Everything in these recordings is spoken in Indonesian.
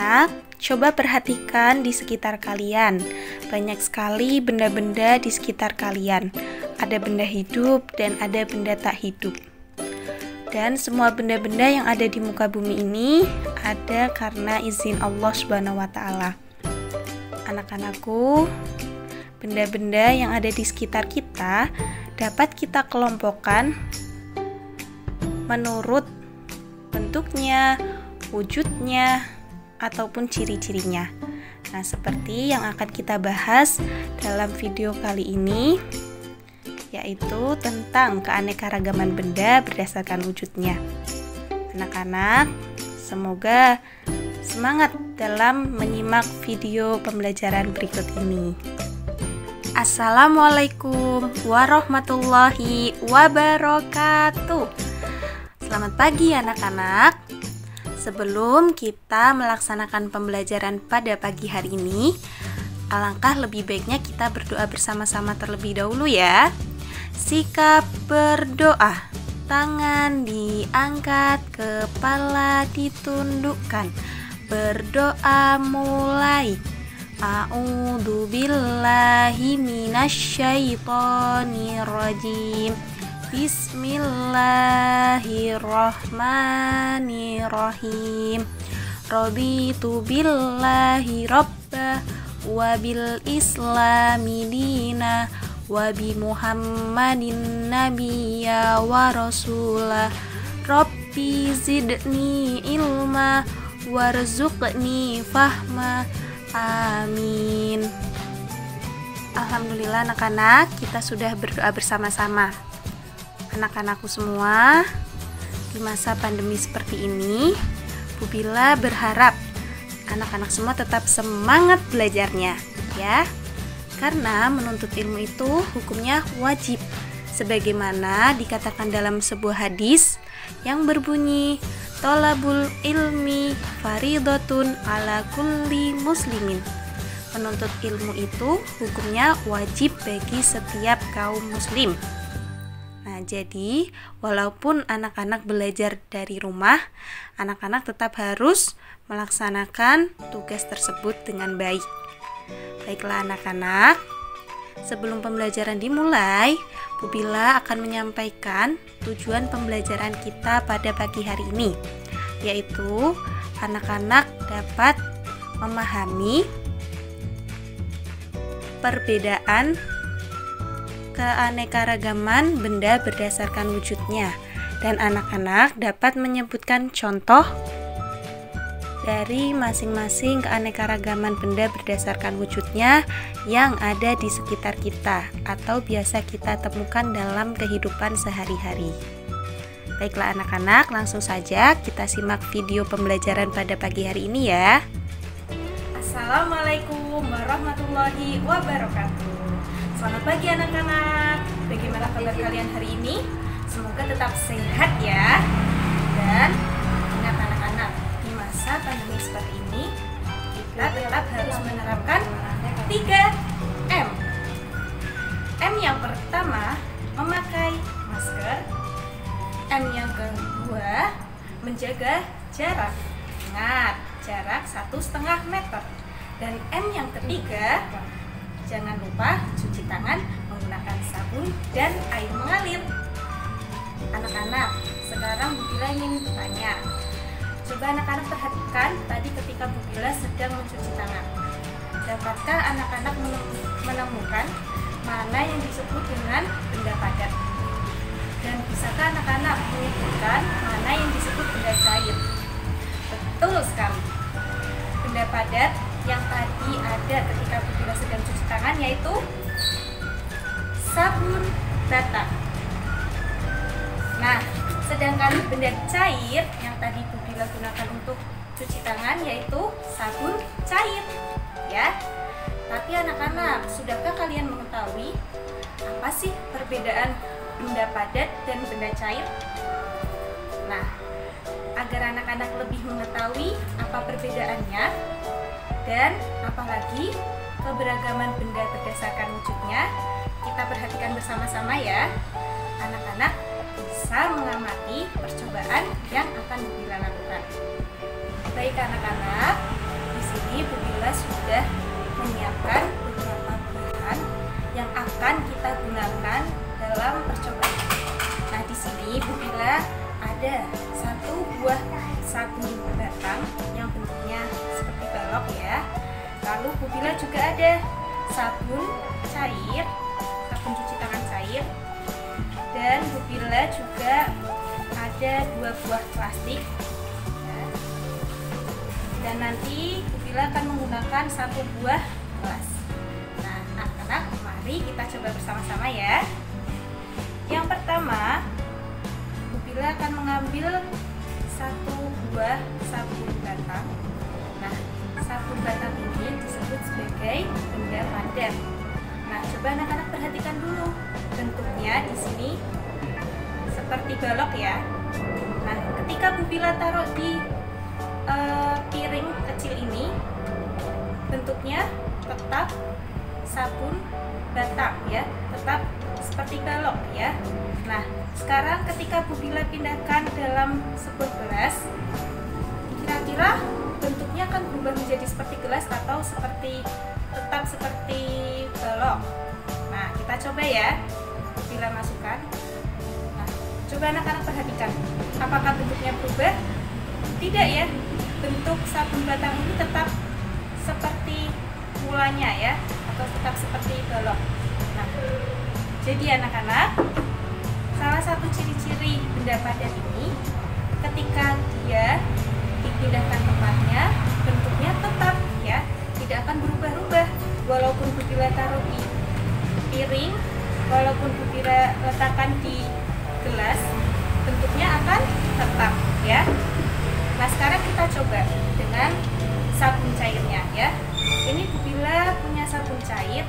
anak-anak, coba perhatikan di sekitar kalian. Banyak sekali benda-benda di sekitar kalian. Ada benda hidup dan ada benda tak hidup. Dan semua benda-benda yang ada di muka bumi ini ada karena izin Allah Subhanahu wa Ta'ala. Anak-anakku, benda-benda yang ada di sekitar kita dapat kita kelompokkan menurut bentuknya, wujudnya, ataupun ciri-cirinya. Nah, seperti yang akan kita bahas dalam video kali ini, yaitu tentang keanekaragaman benda berdasarkan wujudnya. Anak-anak, semoga semangat dalam menyimak video pembelajaran berikut ini. Assalamualaikum warahmatullahi wabarakatuh. Selamat pagi anak-anak. Sebelum kita melaksanakan pembelajaran pada pagi hari ini, alangkah lebih baiknya kita berdoa bersama-sama terlebih dahulu ya. Sikap berdoa. Tangan diangkat, kepala ditundukkan. Berdoa mulai. A'udzubillahi minasyaitonirrajim. Bismillahirrahmanirrahim. Raditu billahi rabba wa bil islami dina wa bi muhammadin nabiyya wa rasulah. Rabbi zidni ilma warzuqni fahma. Amin. Alhamdulillah anak-anak, kita sudah berdoa bersama-sama. Anak-anakku semua, di masa pandemi seperti ini, Bu Bila berharap anak-anak semua tetap semangat belajarnya, ya. Karena menuntut ilmu itu hukumnya wajib, sebagaimana dikatakan dalam sebuah hadis yang berbunyi, Tolabul ilmi faridatun ala kulli muslimin. Menuntut ilmu itu hukumnya wajib bagi setiap kaum muslim. Nah, jadi walaupun anak-anak belajar dari rumah, anak-anak tetap harus melaksanakan tugas tersebut dengan baik. Baiklah anak-anak, sebelum pembelajaran dimulai, Bu Bila akan menyampaikan tujuan pembelajaran kita pada pagi hari ini, yaitu anak-anak dapat memahami perbedaan keanekaragaman benda berdasarkan wujudnya, dan anak-anak dapat menyebutkan contoh dari masing-masing keanekaragaman benda berdasarkan wujudnya yang ada di sekitar kita atau biasa kita temukan dalam kehidupan sehari-hari. Baiklah anak-anak, langsung saja kita simak video pembelajaran pada pagi hari ini ya. Assalamualaikum warahmatullahi wabarakatuh. Selamat pagi anak-anak. Bagaimana kabar kalian hari ini? Semoga tetap sehat ya. Dan ingat anak-anak, di masa pandemi seperti ini, kita tetap harus menerapkan 3M. M yang pertama, memakai masker. M yang kedua, menjaga jarak. Ingat, jarak 1,5 meter. Dan M yang ketiga, jangan lupa cuci tangan menggunakan sabun dan air mengalir. Anak-anak, sekarang Bu Bila ingin bertanya. Coba anak-anak perhatikan tadi ketika Bu Bila sedang mencuci tangan. Dapatkah anak-anak menemukan mana yang disebut dengan benda padat? Dan bisakah anak-anak menyebutkan mana yang disebut benda cair? Betul sekali. Benda padat yang tadi ada ketika Bu Bila sedang cuci tangan yaitu sabun bata. Nah, sedangkan benda cair yang tadi Bu Bila gunakan untuk cuci tangan yaitu sabun cair, ya. Tapi anak-anak, sudahkah kalian mengetahui apa sih perbedaan benda padat dan benda cair? Nah, agar anak-anak lebih mengetahui apa perbedaannya dan apalagi keberagaman benda berdasarkan wujudnya, kita perhatikan bersama-sama ya. Anak-anak bisa mengamati percobaan yang akan Bu Bila lakukan. Baik anak-anak, sini Bu Bila sudah menyiapkan beberapa bahan yang akan kita gunakan dalam percobaan. Nah, di sini Bu Bila ada satu buah sabun batang yang bentuknya seperti balok ya. Lalu Bu Bila juga ada sabun cair, sabun cuci tangan cair, dan Bu Bila juga ada 2 buah plastik ya. Dan nanti Bu Bila akan menggunakan 1 buah gelas. Nah, anak-anak, mari kita coba bersama-sama ya. Yang pertama, Bu Bila akan mengambil 1 buah sabun batang. Nah, sabun batang ini disebut sebagai benda padat. Nah, coba anak-anak perhatikan dulu bentuknya di sini seperti balok ya. Nah, ketika Bu Bila taruh di piring kecil ini, bentuknya tetap sabun batang ya, tetap seperti balok ya. Nah, sekarang ketika Bu Bila pindahkan dalam sebuah gelas, kira-kira bentuknya akan berubah menjadi seperti gelas atau tetap seperti balok. Nah, kita coba ya. Bu Bila masukkan. Nah, coba anak-anak perhatikan, apakah bentuknya berubah? Tidak ya. Bentuk sabun batang ini tetap seperti mulanya ya, atau tetap seperti balok. Nah, jadi anak-anak, salah satu ciri-ciri benda padat ini, ketika dia dipindahkan tempatnya, bentuknya tetap ya, tidak akan berubah-ubah. Walaupun Bu Bila taruh di piring, walaupun Bu Bila letakkan di gelas, bentuknya akan tetap ya. Nah, sekarang kita coba dengan sabun cairnya ya. Ini Bu Bila punya sabun cair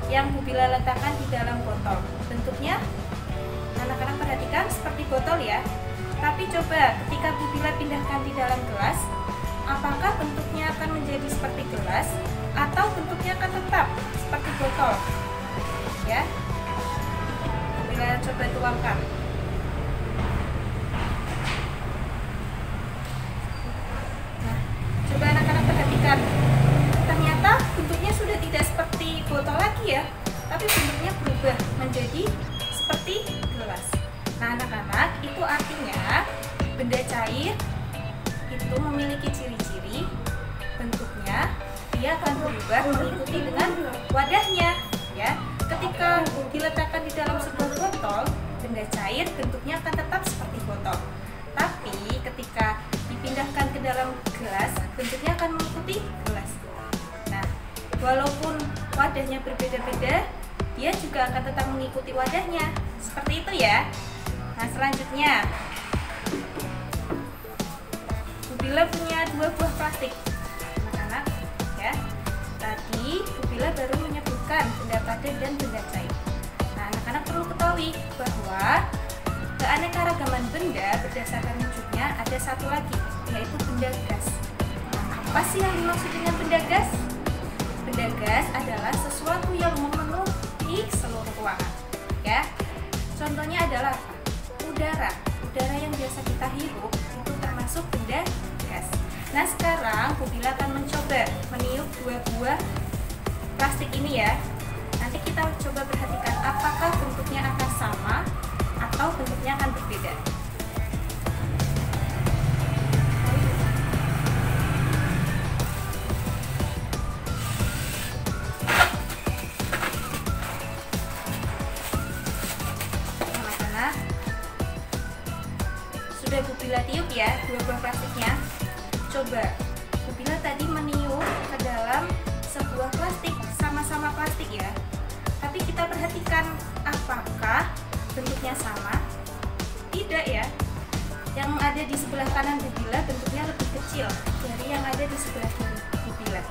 yang Bu Bila letakkan di dalam botol. Bentuknya anak-anak perhatikan seperti botol ya. Tapi coba ketika Bu Bila pindahkan di dalam gelas, apakah bentuknya akan menjadi seperti gelas atau bentuknya akan tetap seperti botol? Ya. Bu Bila coba tuangkan. Nah, coba anak-anak perhatikan. Ternyata bentuknya sudah tidak seperti botol lagi ya, tapi bentuknya berubah menjadi seperti gelas. Nah, anak-anak, itu artinya benda cair itu memiliki ciri-ciri bentuknya dia akan berubah mengikuti dengan wadahnya ya. Ketika diletakkan di dalam sebuah botol, benda cair bentuknya akan tetap seperti botol. Tapi ketika dipindahkan ke dalam gelas, bentuknya akan mengikuti gelas. Nah, walaupun wadahnya berbeda-beda, dia juga akan tetap mengikuti wadahnya. Seperti itu ya. Nah, selanjutnya Bu Bila punya 2 buah plastik. Anak-anak ya. Tadi Bu Bila baru menyebutkan benda padat dan benda cair. Nah, anak-anak perlu ketahui bahwa keanekaragaman benda berdasarkan wujudnya ada satu lagi, yaitu benda gas. Nah, apa sih yang dimaksud dengan benda gas? Benda gas adalah sesuatu yang memenuhi seluruh ruangan ya. Contohnya adalah udara yang biasa kita hirup itu termasuk benda gas. Nah, sekarang Bu Bila akan mencoba meniup 2 buah plastik ini ya. Nanti kita coba perhatikan apakah bentuknya akan sama atau bentuknya akan berbeda. Sudah Bu Bila tiup ya 2 buah plastiknya. Coba Bu Bila tadi meniup ke dalam sebuah plastik, sama-sama plastik ya. Tapi kita perhatikan apakah bentuknya sama? Tidak ya. Yang ada di sebelah kanan Bu Bila bentuknya lebih kecil dari yang ada di sebelah kiri Bu Bila.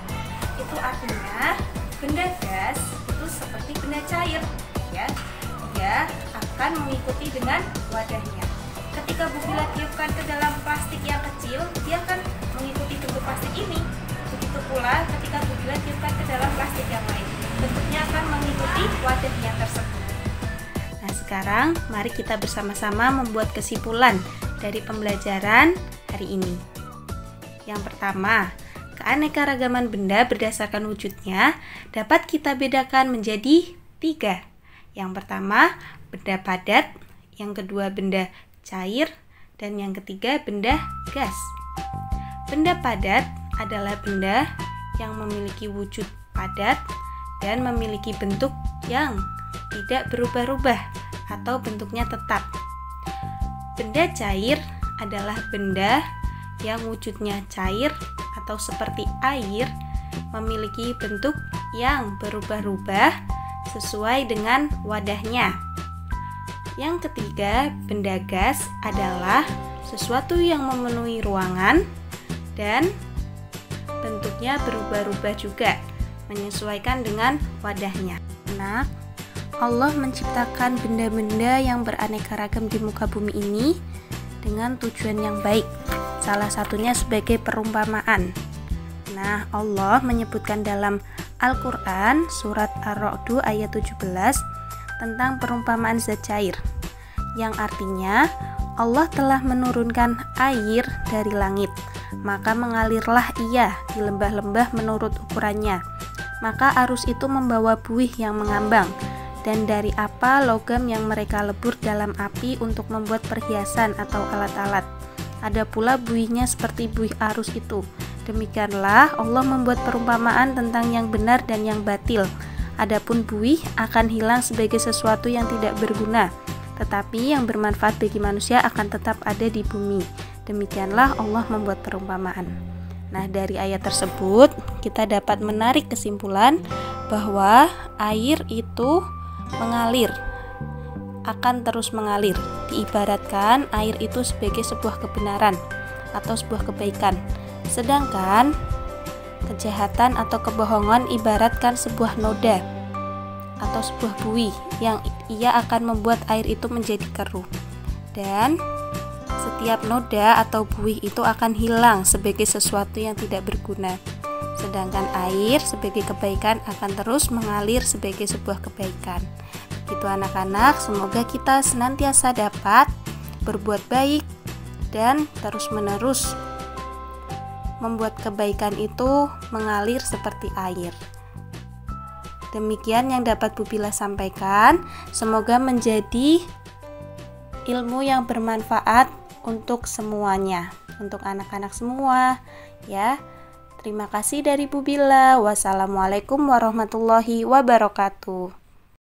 Itu artinya benda gas itu seperti benda cair ya. Dia akan mengikuti dengan wadahnya. Ketika Bu Bila tiupkan ke dalam plastik yang kecil, dia akan mengikuti bentuk plastik ini. Begitu pula ketika Bu Bila tiupkan ke dalam plastik yang lain, bentuknya akan mengikuti wadahnya tersebut. Nah, sekarang mari kita bersama-sama membuat kesimpulan dari pembelajaran hari ini. Yang pertama, Keanekaragaman benda berdasarkan wujudnya dapat kita bedakan menjadi 3. Yang pertama, benda padat, yang kedua benda cair, dan yang ketiga benda gas. Benda padat adalah benda yang memiliki wujud padat dan memiliki bentuk yang tidak berubah-ubah atau bentuknya tetap. Benda cair adalah benda yang wujudnya cair atau seperti air, memiliki bentuk yang berubah-ubah sesuai dengan wadahnya. Yang ketiga, benda gas adalah sesuatu yang memenuhi ruangan dan bentuknya berubah-ubah juga, menyesuaikan dengan wadahnya. Nah, Allah menciptakan benda-benda yang beraneka ragam di muka bumi ini dengan tujuan yang baik. Salah satunya sebagai perumpamaan. Nah, Allah menyebutkan dalam Al-Quran surat Ar-Ra'd ayat 17 tentang perumpamaan zat cair, yang artinya Allah telah menurunkan air dari langit, maka mengalirlah ia di lembah-lembah menurut ukurannya. Maka arus itu membawa buih yang mengambang, dan dari apa logam yang mereka lebur dalam api untuk membuat perhiasan atau alat-alat. Ada pula buihnya seperti buih arus itu. Demikianlah Allah membuat perumpamaan tentang yang benar dan yang batil. Adapun buih akan hilang sebagai sesuatu yang tidak berguna, tetapi yang bermanfaat bagi manusia akan tetap ada di bumi. Demikianlah Allah membuat perumpamaan. Nah, dari ayat tersebut kita dapat menarik kesimpulan bahwa air itu mengalir, akan terus mengalir. Diibaratkan air itu sebagai sebuah kebenaran atau sebuah kebaikan. Sedangkan kejahatan atau kebohongan ibaratkan sebuah noda atau sebuah buih yang ia akan membuat air itu menjadi keruh. Dan setiap noda atau buih itu akan hilang sebagai sesuatu yang tidak berguna. Sedangkan air sebagai kebaikan akan terus mengalir sebagai sebuah kebaikan. Begitu anak-anak, semoga kita senantiasa dapat berbuat baik dan terus-menerus membuat kebaikan itu mengalir seperti air. Demikian yang dapat Bu Bila sampaikan. Semoga menjadi ilmu yang bermanfaat untuk semuanya, untuk anak-anak semua ya. Terima kasih dari Bu Bila. Wassalamualaikum warahmatullahi wabarakatuh.